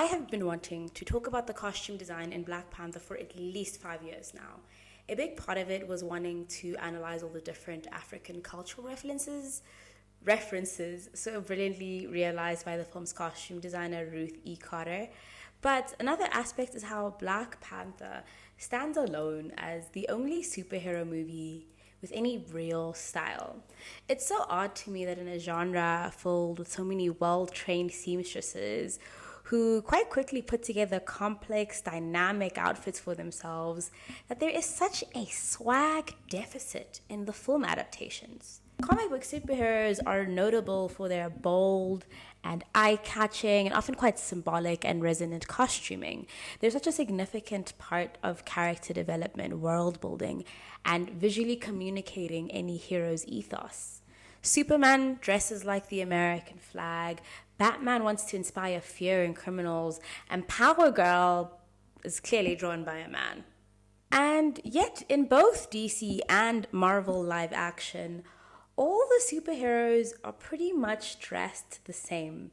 have been wanting to talk about the costume design in Black Panther for at least 5 years now. A big part of it was wanting to analyze all the different African cultural references so brilliantly realized by the film's costume designer Ruth E. But another aspect is how Black Panther stands alone as the only superhero movie with any real style. It's so odd to me that in a genre filled with so many well-trained seamstresses who quite quickly put together complex, dynamic outfits for themselves, that there is such a swag deficit in the film adaptations. Comic book superheroes are notable for their bold and eye-catching and often quite symbolic and resonant costuming. They're such a significant part of character development, world building, and visually communicating any hero's ethos. Superman dresses like the American flag, Batman wants to inspire fear in criminals, and Power Girl is clearly drawn by a man. And yet, in both DC and Marvel live action, all the superheroes are pretty much dressed the same.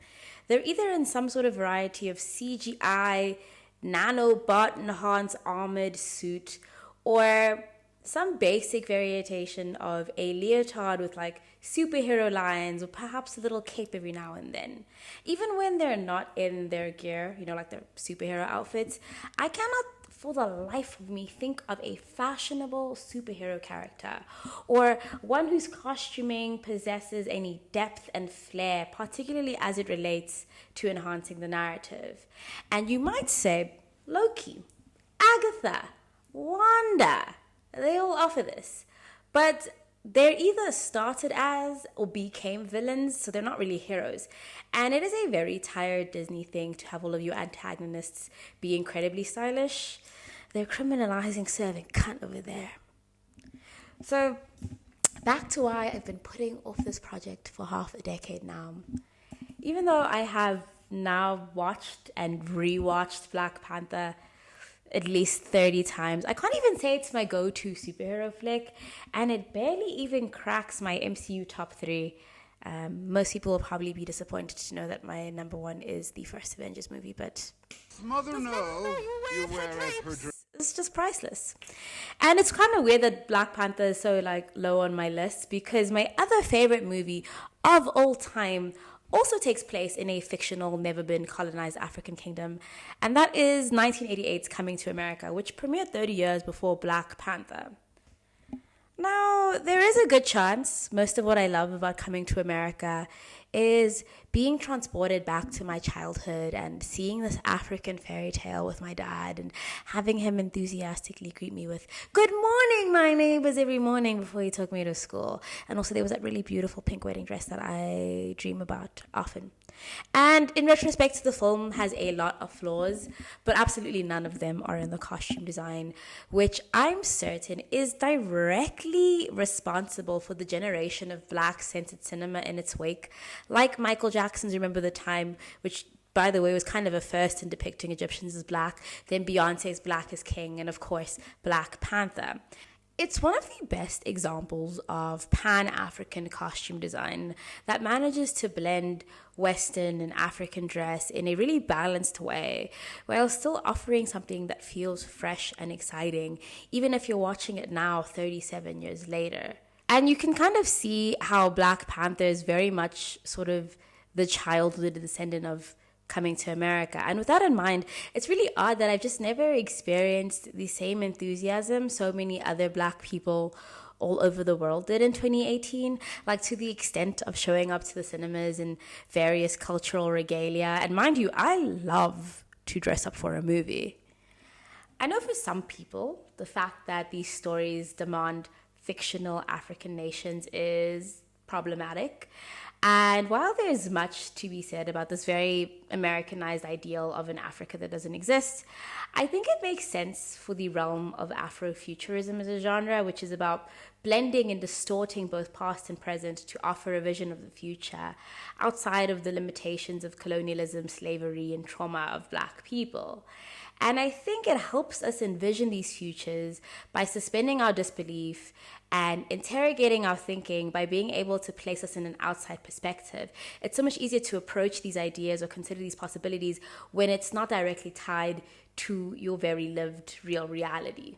They're either in some sort of variety of CGI, nanobot enhanced armored suit, or some basic variation of a leotard with like superhero lines or perhaps a little cape every now and then. Even when they're not in their gear, like their superhero outfits, I cannot for the life of me think of a fashionable superhero character or one whose costuming possesses any depth and flair, particularly as it relates to enhancing the narrative. And you might say Loki, Agatha, Wanda, they all offer this, but they're either started as or became villains, so they're not really heroes. And it is a very tired Disney thing to have all of your antagonists be incredibly stylish. They're criminalizing serving cunt over there. So back to why I've been putting off this project for half a decade now. Even though I have now watched and rewatched Black Panther at least 30 times. I can't even say it's my go-to superhero flick, and it barely even cracks my MCU top 3. Most people will probably be disappointed to know that my number 1 is the first Avengers movie, but Mother no, you wear her dress. It's just priceless. And it's kind of weird that Black Panther is so low on my list, because my other favorite movie of all time also takes place in a fictional, never-been colonized African kingdom, and that is 1988's Coming to America, which premiered 30 years before Black Panther. Now, there is a good chance most of what I love about Coming to America is being transported back to my childhood and seeing this African fairy tale with my dad and having him enthusiastically greet me with, "Good morning, my neighbors," every morning before he took me to school. And also there was that really beautiful pink wedding dress that I dream about often. And in retrospect, the film has a lot of flaws, but absolutely none of them are in the costume design, which I'm certain is directly responsible for the generation of Black-centered cinema in its wake, like Michael Jackson's Remember the Time, which, by the way, was kind of a first in depicting Egyptians as black, then Beyonce's Black is King, and of course, Black Panther. It's one of the best examples of Pan-African costume design that manages to blend Western and African dress in a really balanced way, while still offering something that feels fresh and exciting, even if you're watching it now 37 years later. And you can kind of see how Black Panther is very much sort of the child, the descendant of Coming to America. And with that in mind, it's really odd that I've just never experienced the same enthusiasm so many other Black people all over the world did in 2018, to the extent of showing up to the cinemas in various cultural regalia. And mind you, I love to dress up for a movie. I know for some people, the fact that these stories demand fictional African nations is problematic. And while there's much to be said about this very Americanized ideal of an Africa that doesn't exist, I think it makes sense for the realm of Afrofuturism as a genre, which is about blending and distorting both past and present to offer a vision of the future outside of the limitations of colonialism, slavery, and trauma of Black people. And I think it helps us envision these futures by suspending our disbelief and interrogating our thinking by being able to place us in an outside perspective. It's so much easier to approach these ideas or consider these possibilities when it's not directly tied to your very lived real reality.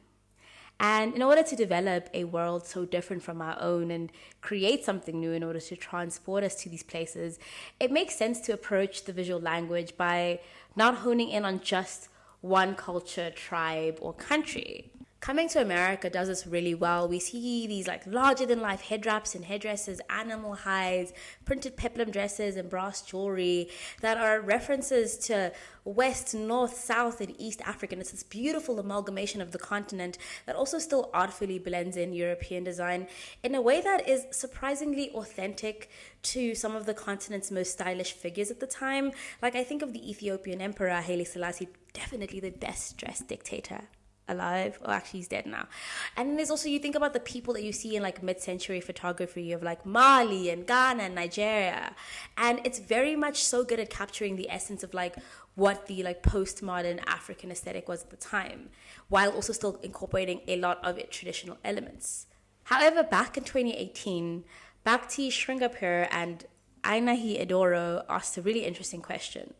And in order to develop a world so different from our own and create something new in order to transport us to these places, it makes sense to approach the visual language by not honing in on just one culture, tribe, or country. Coming to America does this really well. We see these like larger than life head wraps and headdresses, animal hides, printed peplum dresses, and brass jewelry that are references to West, North, South, and East Africa. And it's this beautiful amalgamation of the continent that also still artfully blends in European design in a way that is surprisingly authentic to some of the continent's most stylish figures at the time. Like, I think of the Ethiopian Emperor Haile Selassie, definitely the best dressed dictator alive. Oh, actually he's dead now. And then there's also, you think about the people that you see in like mid-century photography of like Mali and Ghana and Nigeria, and it's very much so good at capturing the essence of like what the like postmodern African aesthetic was at the time, while also still incorporating a lot of its traditional elements. However, back in 2018, Bhakti Sringapur and Ainahi Edoro asked a really interesting question.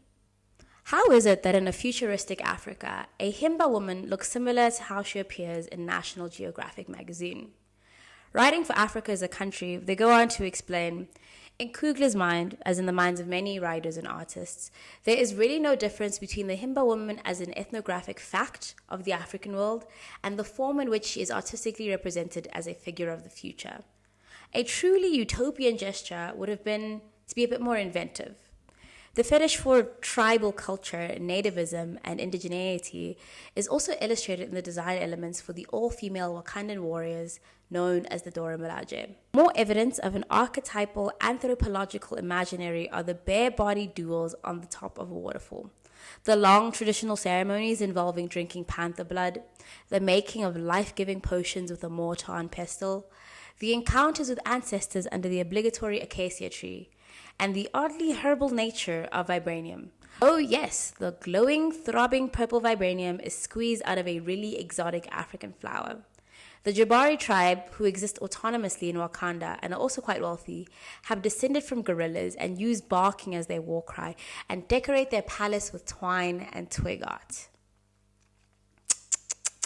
How is it that in a futuristic Africa, a Himba woman looks similar to how she appears in National Geographic magazine? Writing for Africa as a country, they go on to explain, in Kugler's mind, as in the minds of many writers and artists, there is really no difference between the Himba woman as an ethnographic fact of the African world and the form in which she is artistically represented as a figure of the future. A truly utopian gesture would have been to be a bit more inventive. The fetish for tribal culture, nativism, and indigeneity is also illustrated in the design elements for the all-female Wakandan warriors known as the Dora Milaje. More evidence of an archetypal anthropological imaginary are the bare-bodied duels on the top of a waterfall, the long traditional ceremonies involving drinking panther blood, the making of life-giving potions with a mortar and pestle, the encounters with ancestors under the obligatory acacia tree, and the oddly herbal nature of vibranium. Oh yes, the glowing, throbbing purple vibranium is squeezed out of a really exotic African flower. The Jabari tribe, who exist autonomously in Wakanda and are also quite wealthy, have descended from gorillas and use barking as their war cry and decorate their palace with twine and twig art.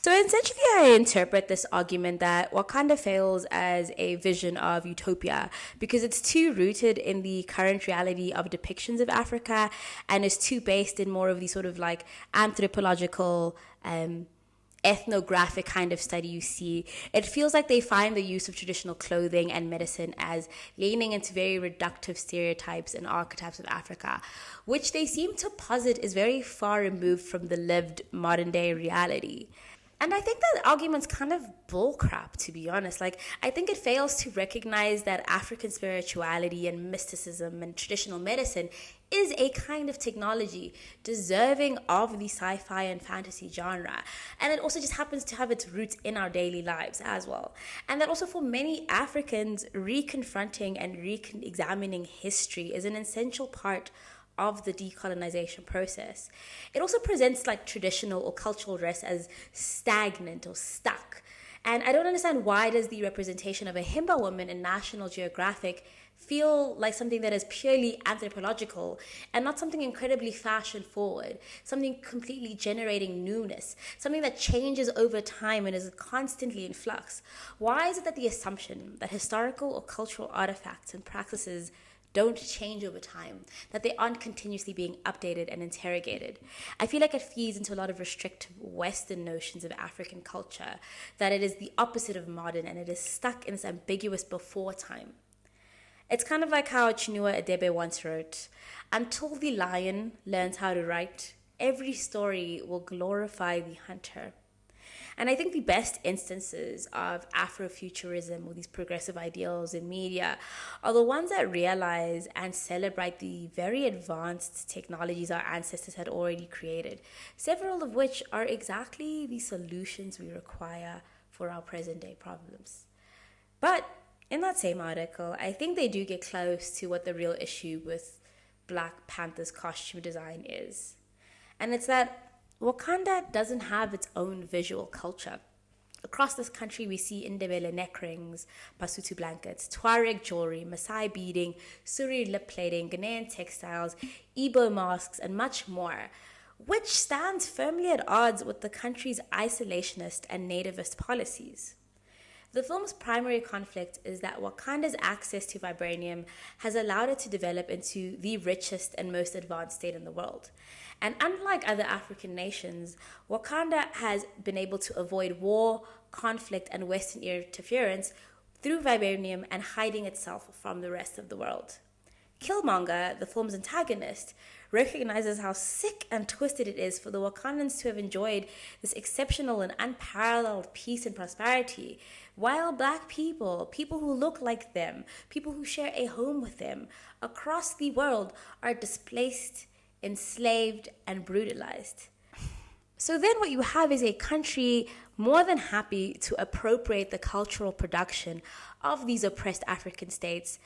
So essentially, I interpret this argument that Wakanda fails as a vision of utopia because it's too rooted in the current reality of depictions of Africa and is too based in more of the sort of like anthropological, ethnographic kind of study you see. It feels like they find the use of traditional clothing and medicine as leaning into very reductive stereotypes and archetypes of Africa, which they seem to posit is very far removed from the lived modern day reality. And I think that argument's kind of bullcrap, to be honest. Like, I think it fails to recognize that African spirituality and mysticism and traditional medicine is a kind of technology deserving of the sci-fi and fantasy genre. And it also just happens to have its roots in our daily lives as well. And that also for many Africans, reconfronting and re-examining history is an essential part of the decolonization process. It also presents like traditional or cultural dress as stagnant or stuck. And I don't understand, why does the representation of a Himba woman in National Geographic feel like something that is purely anthropological and not something incredibly fashion forward, something completely generating newness, something that changes over time and is constantly in flux? Why is it that the assumption that historical or cultural artifacts and practices don't change over time, that they aren't continuously being updated and interrogated? I feel like it feeds into a lot of restrictive Western notions of African culture, that it is the opposite of modern and it is stuck in this ambiguous before time. It's kind of like how Chinua Achebe once wrote, "Until the lion learns how to write, every story will glorify the hunter." And I think the best instances of Afrofuturism or these progressive ideals in media are the ones that realize and celebrate the very advanced technologies our ancestors had already created, several of which are exactly the solutions we require for our present day problems. But in that same article, I think they do get close to what the real issue with Black Panther's costume design is. And it's that Wakanda doesn't have its own visual culture. Across this country, we see Ndebele neck rings, Basutu blankets, Tuareg jewelry, Maasai beading, Suri lip plating, Ghanaian textiles, Igbo masks, and much more, which stands firmly at odds with the country's isolationist and nativist policies. The film's primary conflict is that Wakanda's access to vibranium has allowed it to develop into the richest and most advanced state in the world. And unlike other African nations, Wakanda has been able to avoid war, conflict, and Western interference through vibranium and hiding itself from the rest of the world. Killmonger, the film's antagonist, recognizes how sick and twisted it is for the Wakandans to have enjoyed this exceptional and unparalleled peace and prosperity, while black people, people who look like them, people who share a home with them, across the world are displaced, enslaved, and brutalized. So then what you have is a country more than happy to appropriate the cultural production of these oppressed African states,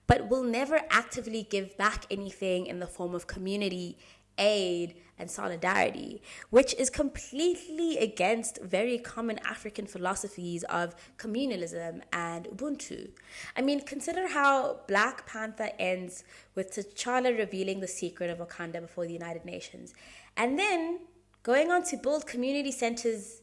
but will never actively give back anything in the form of community, aid, and solidarity, which is completely against very common African philosophies of communalism and Ubuntu. I mean, consider how Black Panther ends with T'Challa revealing the secret of Wakanda before the United Nations, and then going on to build community centers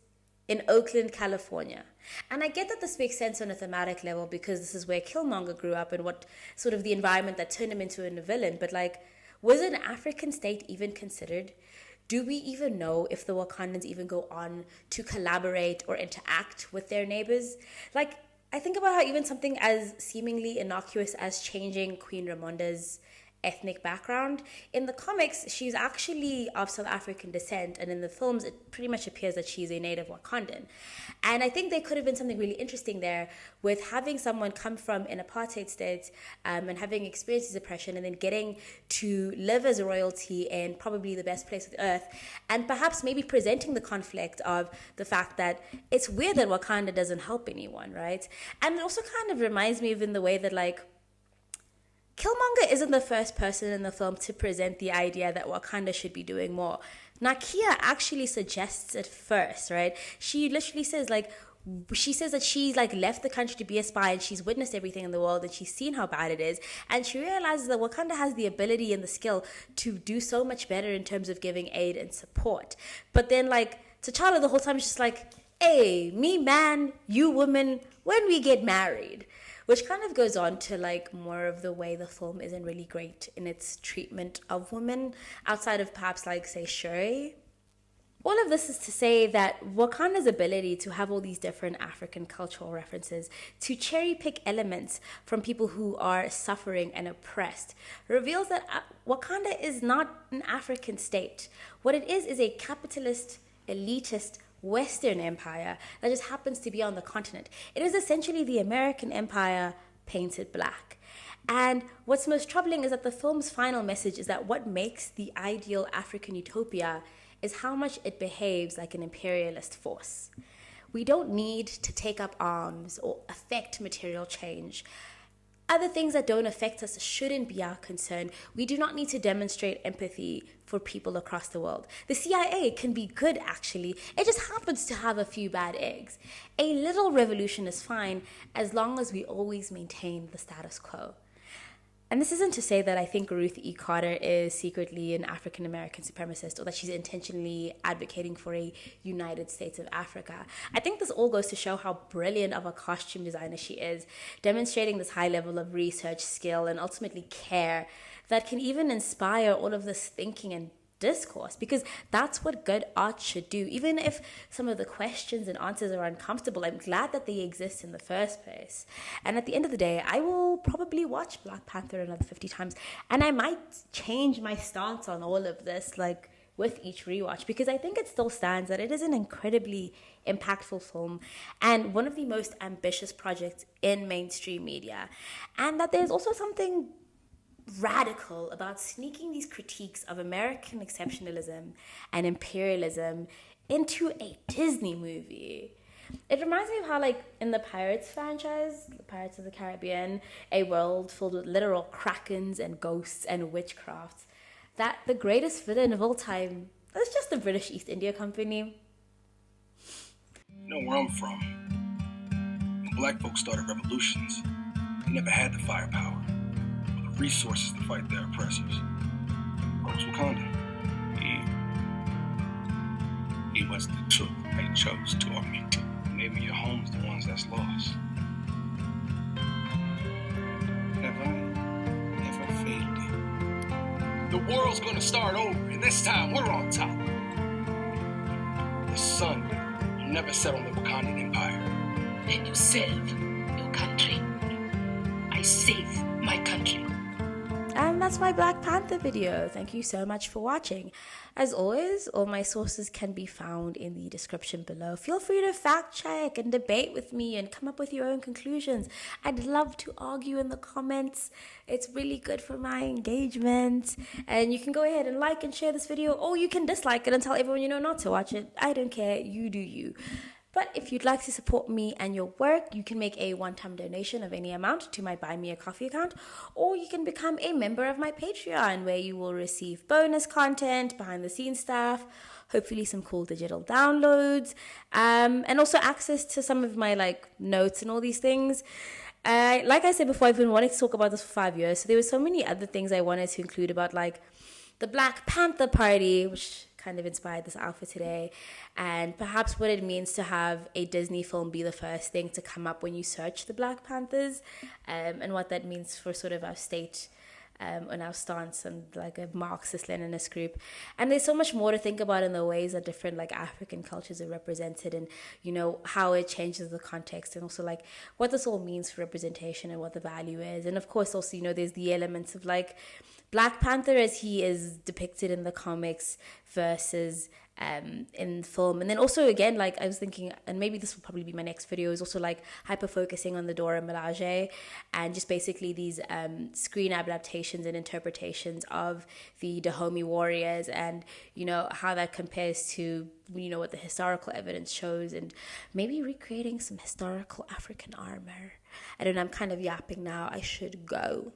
in Oakland, California. And I get that this makes sense on a thematic level because this is where Killmonger grew up and what sort of the environment that turned him into a villain. But like, was an African state even considered? Do we even know if the Wakandans even go on to collaborate or interact with their neighbors? Like, I think about how even something as seemingly innocuous as changing Queen Ramonda's ethnic background. In the comics, she's actually of South African descent, and in the films, it pretty much appears that she's a native Wakandan. And I think there could have been something really interesting there with having someone come from an apartheid state and having experienced oppression and then getting to live as a royalty in probably the best place on earth, and perhaps maybe presenting the conflict of the fact that it's weird that Wakanda doesn't help anyone, right? And it also kind of reminds me of in the way that like Killmonger isn't the first person in the film to present the idea that Wakanda should be doing more. Nakia actually suggests it first, right? She literally says she says that she's left the country to be a spy and she's witnessed everything in the world and she's seen how bad it is, and she realizes that Wakanda has the ability and the skill to do so much better in terms of giving aid and support. But then T'Challa the whole time is just like, hey, me man, you woman, when we get married? Which kind of goes on to more of the way the film isn't really great in its treatment of women, outside of perhaps say Shuri. All of this is to say that Wakanda's ability to have all these different African cultural references, to cherry pick elements from people who are suffering and oppressed, reveals that Wakanda is not an African state. What it is a capitalist, elitist, Western empire that just happens to be on the continent. It is essentially the American empire painted black. And what's most troubling is that the film's final message is that what makes the ideal African utopia is how much it behaves like an imperialist force. We don't need to take up arms or affect material change. Other things that don't affect us shouldn't be our concern. We do not need to demonstrate empathy for people across the world. The CIA can be good, actually. It just happens to have a few bad eggs. A little revolution is fine as long as we always maintain the status quo. And this isn't to say that I think Ruth E. Carter is secretly an African-American supremacist or that she's intentionally advocating for a United States of Africa. I think this all goes to show how brilliant of a costume designer she is, demonstrating this high level of research, skill, and ultimately care that can even inspire all of this thinking and discourse, because that's what good art should do. Even if some of the questions and answers are uncomfortable, I'm glad that they exist in the first place. And at the end of the day, I will probably watch Black Panther another 50 times, and I might change my stance on all of this with each rewatch, because I think it still stands that it is an incredibly impactful film and one of the most ambitious projects in mainstream media, and that there's also something radical about sneaking these critiques of American exceptionalism and imperialism into a Disney movie. It reminds me of how, in the Pirates franchise, the Pirates of the Caribbean, a world filled with literal krakens and ghosts and witchcrafts, that the greatest villain of all time is just the British East India Company. You know where I'm from. When black folks started revolutions, they never had the firepower or the resources to fight their oppressors. It was Wakanda. He was the truth they chose to omit. Maybe your home's the ones that's lost. Have I ever failed you? The world's gonna start over, and this time we're on top. The sun will never set on the Wakandan Empire. Then you serve your country. I save my country. And that's my Black Panther video. Thank you so much for watching. As always, all my sources can be found in the description below. Feel free to fact check and debate with me and come up with your own conclusions. I'd love to argue in the comments. It's really good for my engagement. And you can go ahead and like and share this video, or you can dislike it and tell everyone you know not to watch it. I don't care. You do you. But if you'd like to support me and your work, you can make a one-time donation of any amount to my Buy Me a Coffee account, or you can become a member of my Patreon, where you will receive bonus content, behind-the-scenes stuff, hopefully some cool digital downloads, and also access to some of my notes and all these things. Like I said before, I've been wanting to talk about this for 5 years, so there were so many other things I wanted to include about the Black Panther party, which kind of inspired this outfit today, and perhaps what it means to have a Disney film be the first thing to come up when you search the Black Panthers, and what that means for sort of our state and our stance and a Marxist-Leninist group. And there's so much more to think about in the ways that different African cultures are represented, and how it changes the context, and also what this all means for representation and what the value is. And of course also there's the elements of Black Panther as he is depicted in the comics versus in film. And then also again, I was thinking, and maybe this will probably be my next video, is also hyper focusing on the Dora Milaje and just basically these screen adaptations and interpretations of the Dahomey warriors, and how that compares to what the historical evidence shows, and maybe recreating some historical African armor. I don't know, I'm kind of yapping now. I should go.